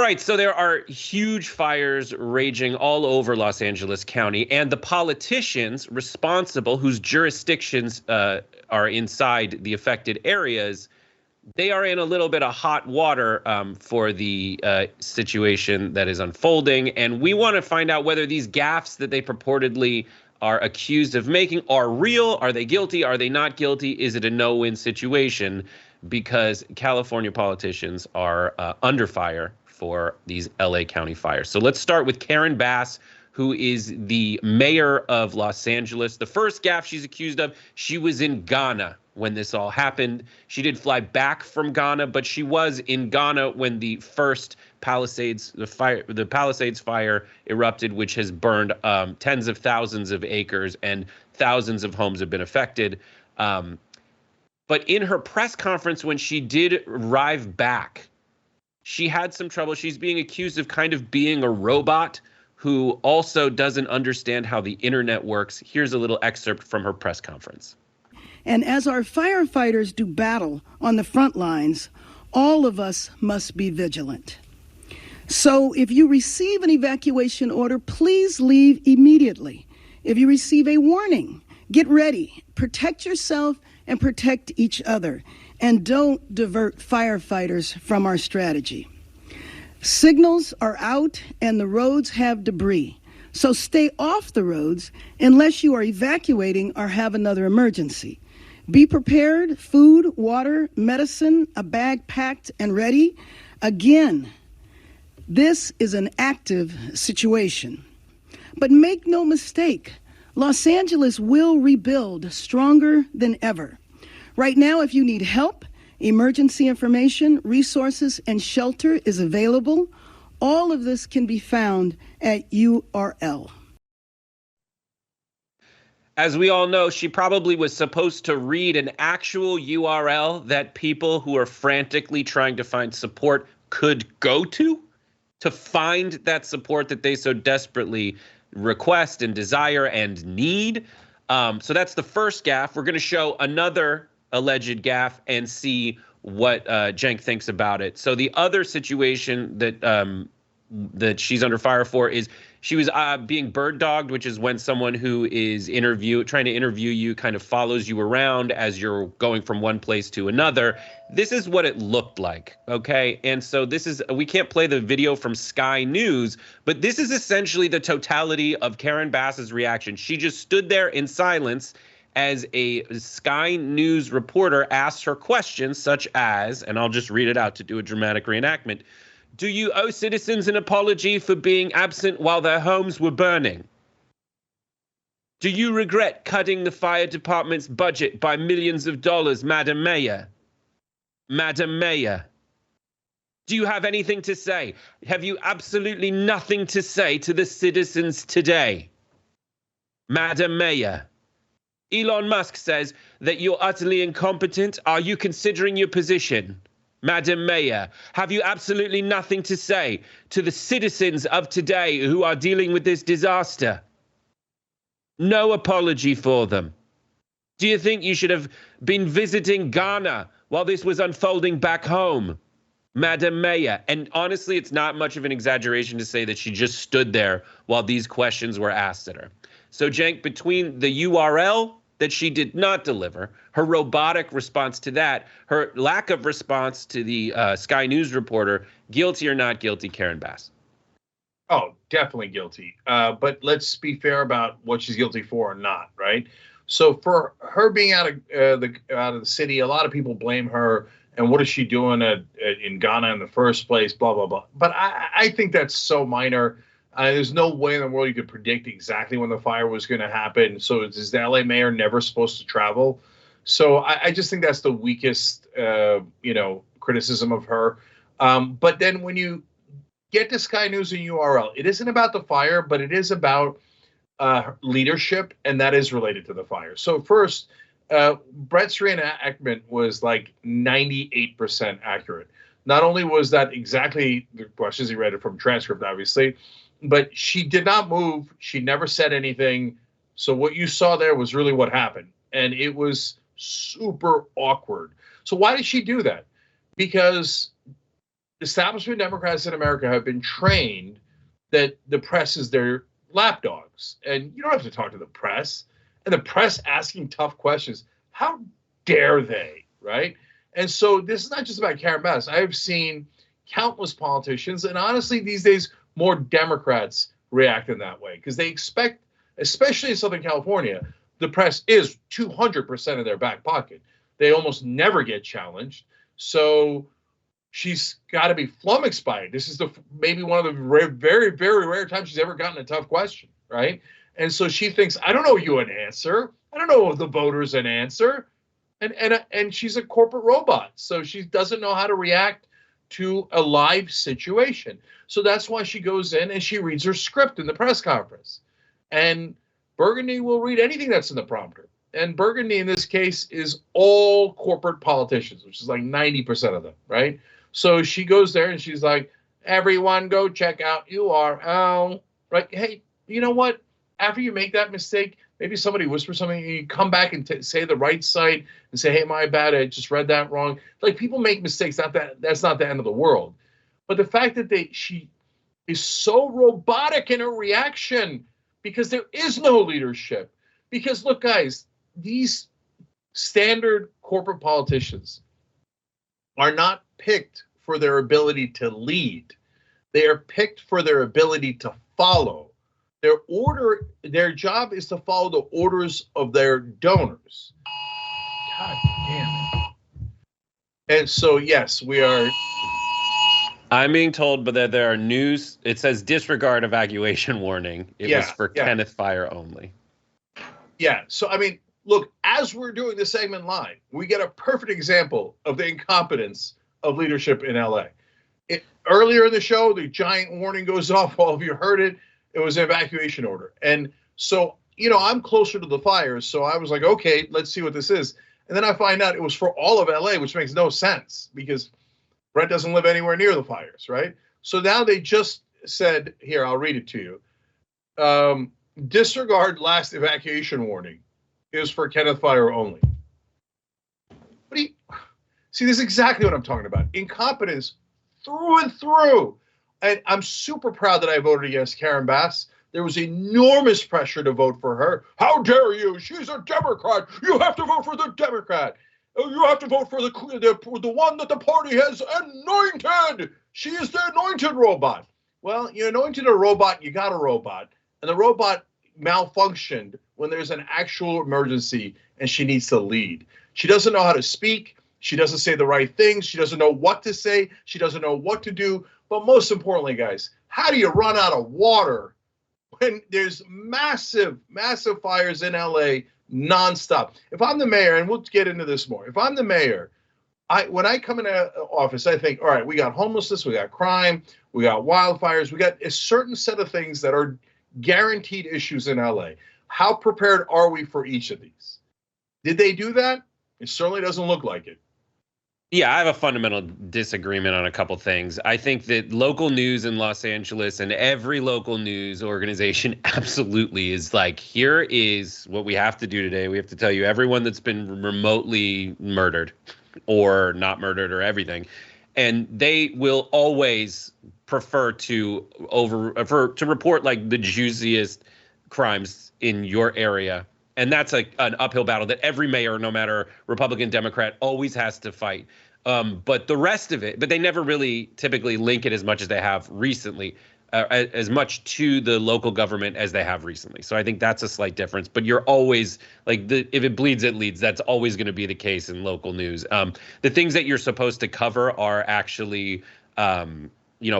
All right, so there are huge fires raging all over Los Angeles County, and the politicians responsible, whose jurisdictions are inside the affected areas, they are in a little bit of hot water for the situation that is unfolding. And we want to find out whether these gaffes that they purportedly are accused of making are real. Are they guilty? Are they not guilty? Is it a no-win situation? Because California politicians are under fire for these LA County fires. So let's start with Karen Bass, who is the mayor of Los Angeles. The first gaffe she's accused of, she was in Ghana when this all happened. She did fly back from Ghana, but she was in Ghana when the first the Palisades fire erupted, which has burned tens of thousands of acres, and thousands of homes have been affected. But in her press conference, when she did arrive back, she had some trouble. She's being accused of kind of being a robot who also doesn't understand how the internet works. Here's a little excerpt from her press conference. And as our firefighters do battle on the front lines, all of us must be vigilant. So if you receive an evacuation order, please leave immediately. If you receive a warning, get ready, protect yourself and protect each other, and don't divert firefighters from our strategy. Signals are out and the roads have debris, so stay off the roads unless you are evacuating or have another emergency. Be prepared, food, water, medicine, a bag packed and ready. Again, this is an active situation. But make no mistake, Los Angeles will rebuild stronger than ever. Right now, if you need help, emergency information, resources, and shelter is available. All of this can be found at URL. As we all know, she probably was supposed to read an actual URL that people who are frantically trying to find support could go to find that support that they so desperately request and desire and need. So that's the first gaffe. We're going to show another alleged gaffe and see what Cenk thinks about it. So the other situation that she's under fire for is she was being bird dogged, which is when someone who is trying to interview you kind of follows you around as you're going from one place to another. This is what it looked like, okay? And so we can't play the video from Sky News, but this is essentially the totality of Karen Bass's reaction. She just stood there in silence as a Sky News reporter asked her questions such as, and I'll just read it out to do a dramatic reenactment, do you owe citizens an apology for being absent while their homes were burning? Do you regret cutting the fire department's budget by millions of dollars, Madam Mayor? Madam Mayor. Do you have anything to say? Have you absolutely nothing to say to the citizens today? Madam Mayor. Elon Musk says that you're utterly incompetent. Are you considering your position? Madam Mayor, have you absolutely nothing to say to the citizens of today who are dealing with this disaster? No apology for them. Do you think you should have been visiting Ghana while this was unfolding back home? Madam Mayor. And honestly, it's not much of an exaggeration to say that she just stood there while these questions were asked at her. So, Cenk, between the URL that she did not deliver, her robotic response to that, her lack of response to the Sky News reporter, guilty or not guilty, Karen Bass? Oh, definitely guilty. But let's be fair about what she's guilty for or not, right? So for her being out of the city, a lot of people blame her. And what is she doing in Ghana in the first place? Blah blah blah. But I think that's so minor. There's no way in the world you could predict exactly when the fire was going to happen. So is the LA mayor never supposed to travel? So I just think that's the weakest, criticism of her. But then when you get to Sky News and URL, it isn't about the fire, but it is about leadership, and that is related to the fire. So first, Brett's reenactment was like 98% accurate. Not only was that exactly the questions, he read it from transcript, obviously, but she did not move. She never said anything. So what you saw there was really what happened. And it was super awkward. So why did she do that? Because establishment Democrats in America have been trained that the press is their lapdogs, and you don't have to talk to the press. And the press asking tough questions, how dare they, right? And so this is not just about Karen Bass. I have seen countless politicians, and honestly, these days, more Democrats react in that way because they expect, especially in Southern California, the press is 200% in their back pocket. They almost never get challenged. So she's got to be flummoxed by it. This is maybe one of the very, very rare times she's ever gotten a tough question, right? And so she thinks, I don't know you an answer. I don't know the voters an answer. And she's a corporate robot. So she doesn't know how to react to a live situation. So that's why she goes in and she reads her script in the press conference. And Burgundy will read anything that's in the prompter. And Burgundy in this case is all corporate politicians, which is like 90% of them, right? So she goes there and she's like, everyone go check out URL, right? Hey, you know what? After you make that mistake, maybe somebody whispers something and you come back and say the right site and say, hey, my bad, I just read that wrong. Like, people make mistakes. That's not the end of the world. But the fact that she is so robotic in her reaction because there is no leadership. Because look, guys, these standard corporate politicians are not picked for their ability to lead. They are picked for their ability to follow. Their job is to follow the orders of their donors. God damn it. And so, yes, we are. I'm being told that there are news. It says disregard evacuation warning. It was for Kenneth Fire only. Yeah. So, I mean, look, as we're doing this segment live, we get a perfect example of the incompetence of leadership in LA. Earlier in the show, the giant warning goes off. All of you heard it. It was an evacuation order. And so, I'm closer to the fires. So I was like, okay, let's see what this is. And then I find out it was for all of LA, which makes no sense because Brent doesn't live anywhere near the fires, right? So now they just said, here, I'll read it to you. Disregard last evacuation warning is for Kenneth Fire only. See, this is exactly what I'm talking about. Incompetence through and through. And I'm super proud that I voted against Karen Bass. There was enormous pressure to vote for her. How dare you? She's a Democrat. You have to vote for the Democrat. You have to vote for the one that the party has anointed. She is the anointed robot. Well, you anointed a robot, you got a robot. And the robot malfunctioned when there's an actual emergency and she needs to lead. She doesn't know how to speak. She doesn't say the right things. She doesn't know what to say. She doesn't know what to do. But most importantly, guys, how do you run out of water when there's massive, massive fires in LA nonstop? If I'm the mayor, and we'll get into this more, if I'm the mayor, when I come into office, I think, all right, we got homelessness, we got crime, we got wildfires, we got a certain set of things that are guaranteed issues in LA. How prepared are we for each of these? Did they do that? It certainly doesn't look like it. Yeah, I have a fundamental disagreement on a couple things. I think that local news in Los Angeles and every local news organization absolutely is like, here is what we have to do today. We have to tell you everyone that's been remotely murdered or not murdered or everything. And they will always prefer to report like the juiciest crimes in your area. And that's an uphill battle that every mayor, no matter Republican, Democrat, always has to fight. But the rest of it, but they never really typically link it as much as they have recently, as much to the local government as they have recently. So I think that's a slight difference. But you're always like, if it bleeds, it leads. That's always going to be the case in local news. The things that you're supposed to cover are actually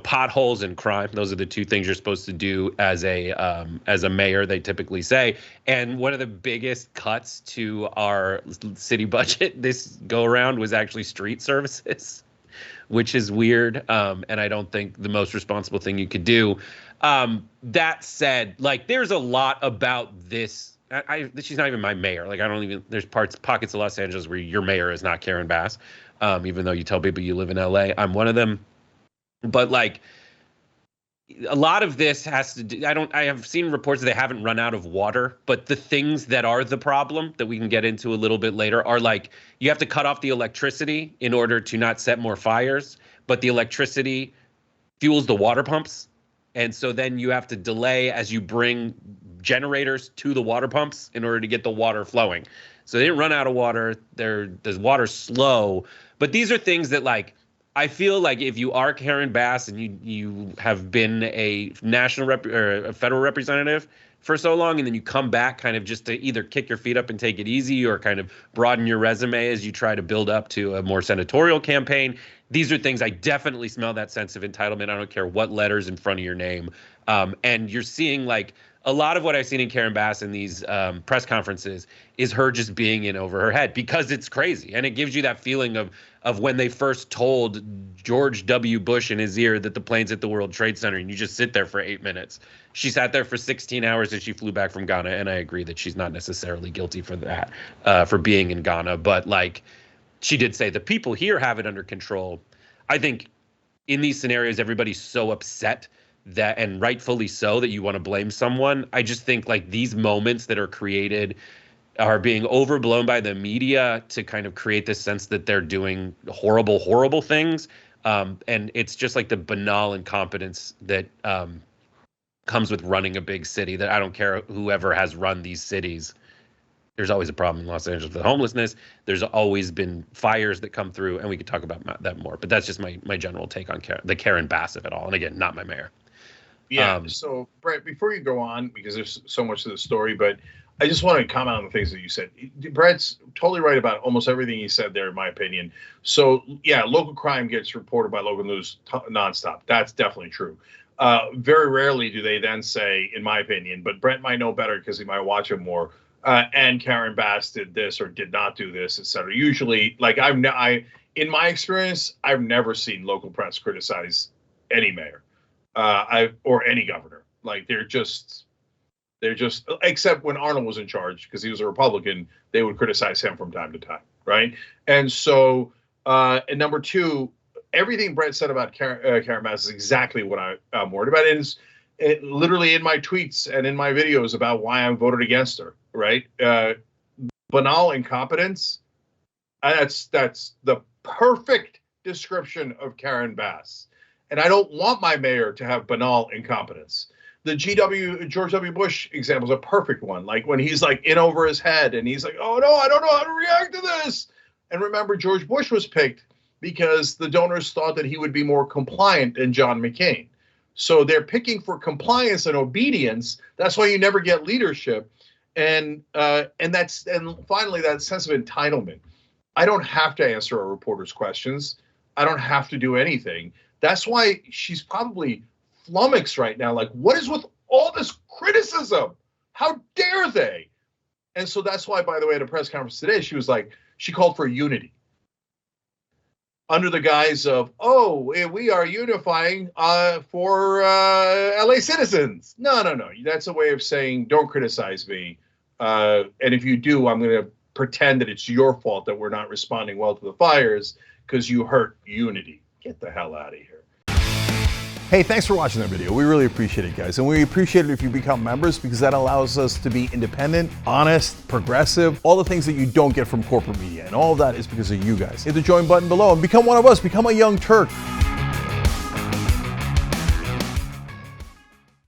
potholes and crime. Those are the two things you're supposed to do as a mayor, they typically say. And one of the biggest cuts to our city budget this go around was actually street services, which is weird. And I don't think the most responsible thing you could do. That said, like, there's a lot about this. She's not even my mayor. Like, there's pockets of Los Angeles where your mayor is not Karen Bass. Even though you tell people you live in LA, I'm one of them. But like, a lot of this has to do, I have seen reports that they haven't run out of water, but the things that are the problem that we can get into a little bit later are like, you have to cut off the electricity in order to not set more fires. but the electricity fuels the water pumps. And so then you have to delay as you bring generators to the water pumps in order to get the water flowing. So they didn't run out of water. There's water slow. But these are things that, like, I feel like if you are Karen Bass and you have been a national or a federal representative for so long, and then you come back kind of just to either kick your feet up and take it easy or kind of broaden your resume as you try to build up to a more senatorial campaign. These are things I definitely smell that sense of entitlement. I don't care what letter's in front of your name. And you're seeing, like, a lot of what I've seen in Karen Bass in these press conferences is her just being in over her head because it's crazy. And it gives you that feeling of when they first told George W. Bush in his ear that the planes hit the World Trade Center, and you just sit there for 8 minutes. She sat there for 16 hours and she flew back from Ghana. And I agree that she's not necessarily guilty for that, for being in Ghana. But, like, she did say the people here have it under control. I think in these scenarios, everybody's so upset that, and rightfully so, that you want to blame someone. I just think, like, these moments that are created are being overblown by the media to kind of create this sense that they're doing horrible, horrible things. And it's just like the banal incompetence that comes with running a big city, that I don't care whoever has run these cities. There's always a problem in Los Angeles with homelessness. There's always been fires that come through, and we could talk about that more. But that's just my general take on the Karen Bass of it all. And again, not my mayor. Yeah. So, Brett, before you go on, because there's so much to the story, but I just want to comment on the things that you said. Brett's totally right about almost everything he said there, in my opinion. So, yeah, local crime gets reported by local news nonstop. That's definitely true. Very rarely do they then say, in my opinion, but Brett might know better because he might watch it more, and Karen Bass did this or did not do this, et cetera. Usually, like, in my experience, I've never seen local press criticize any mayor. Or any governor. Like, they're just, except when Arnold was in charge, because he was a Republican, they would criticize him from time to time, right? And so, and number two, everything Brett said about Karen Bass is exactly what I'm worried about. It literally in my tweets and in my videos about why I voted against her, right? Banal incompetence. That's the perfect description of Karen Bass. And I don't want my mayor to have banal incompetence. The George W. Bush example is a perfect one. Like, when he's, like, in over his head and he's like, oh no, I don't know how to react to this. And remember, George Bush was picked because the donors thought that he would be more compliant than John McCain. So they're picking for compliance and obedience. That's why you never get leadership. And finally, that sense of entitlement. I don't have to answer a reporter's questions. I don't have to do anything. That's why she's probably flummoxed right now. Like, what is with all this criticism? How dare they? And so that's why, by the way, at a press conference today, she called for unity. Under the guise of, we are unifying for LA citizens. No. That's a way of saying, don't criticize me. And if you do, I'm going to pretend that it's your fault that we're not responding well to the fires because you hurt unity. Get the hell out of here. Hey, thanks for watching that video. We really appreciate it, guys. And we appreciate it if you become members, because that allows us to be independent, honest, progressive, all the things that you don't get from corporate media. And all of that is because of you guys. Hit the join button below and become one of us. Become a Young Turk.